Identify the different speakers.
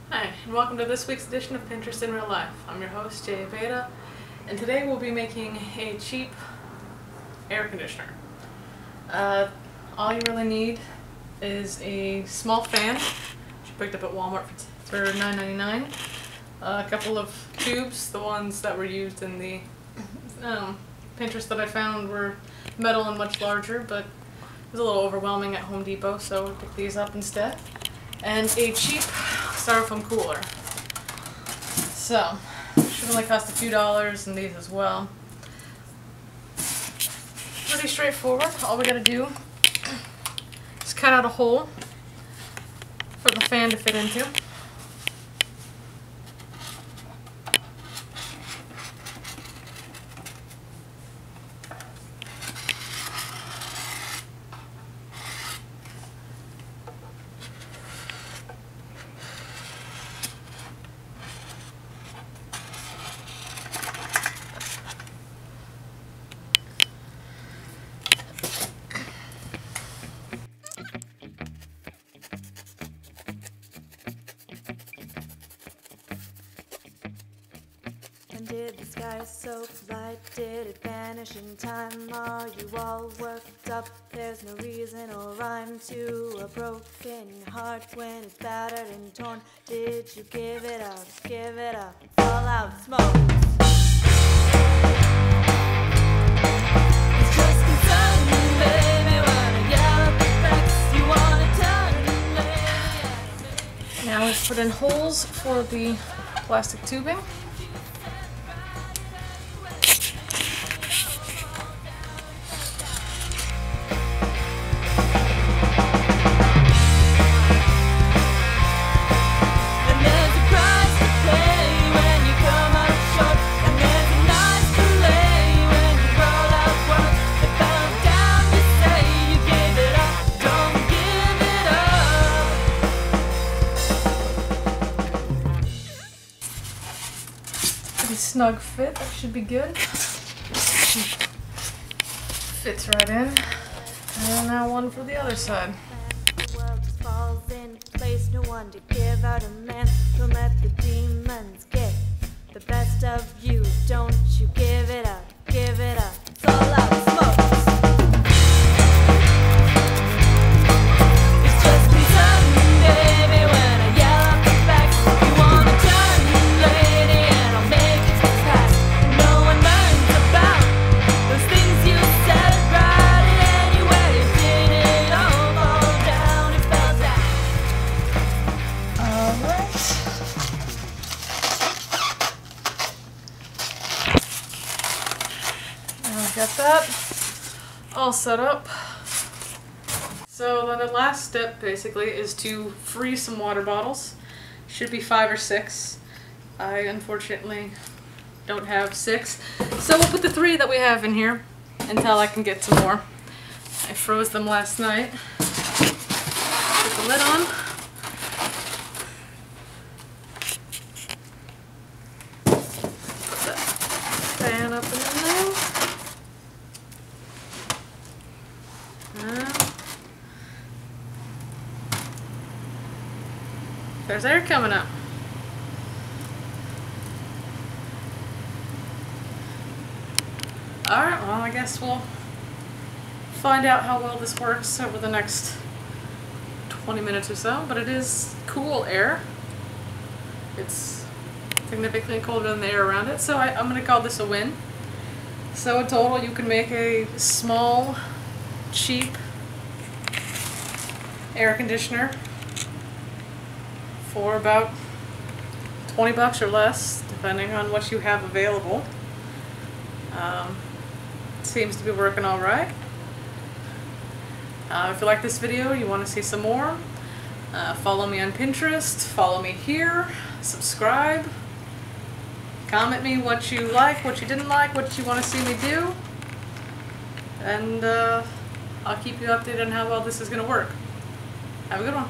Speaker 1: Hi, and welcome to this week's edition of Pinterest in Real Life. I'm your host, Jay Aveda, and today we'll be making a cheap air conditioner. All you really need is a small fan, which you picked up at Walmart for $9.99, a couple of tubes. The ones that were used in the Pinterest that I found were metal and much larger, but it was a little overwhelming at Home Depot, so we picked these up instead. And a cheap styrofoam cooler. So, should only cost a few dollars, and these as well. Pretty straightforward. All we gotta do is cut out a hole for the fan to fit into.
Speaker 2: Did the sky so light? Did it vanish in time? Are you all worked up? There's no reason or rhyme to a broken heart when it's battered and torn. Did you give it up? Give it up. Fall out smoke. It's just concerning, baby, when I yell at the facts. You wanna turn, baby.
Speaker 1: Now we've put in holes for the plastic tubing. Snug fit, that should be good. Fits right in. And now one for the other side.
Speaker 2: The world just falls in place, no one to give out a man. Don't let the demons get the best of you. Don't you give it up, give it up. It's all out smoke. It's just concerning, baby, when I yell out the facts. You wanna turn, lady, and I'll make it fast. No one learns about those things you said right anyway. Did it all fall down? It fell down.
Speaker 1: Alright. Now we've got that all set up. So then the last step basically is to freeze some water bottles. Should be 5 or 6. I unfortunately don't have 6. So we'll put the 3 that we have in here until I can get some more. I froze them last night. Put the lid on. Put that fan up in there. There's air coming up. Alright, well I guess we'll find out how well this works over the next 20 minutes or so, but it is cool air. It's significantly colder than the air around it, so I'm going to call this a win. So in total you can make a small, cheap air conditioner for about 20 bucks or less, depending on what you have available. Seems to be working all right. If you like this video, you want to see some more, follow me on Pinterest, follow me here, subscribe, comment me what you like, what you didn't like, what you want to see me do, and I'll keep you updated on how well this is going to work. Have a good one.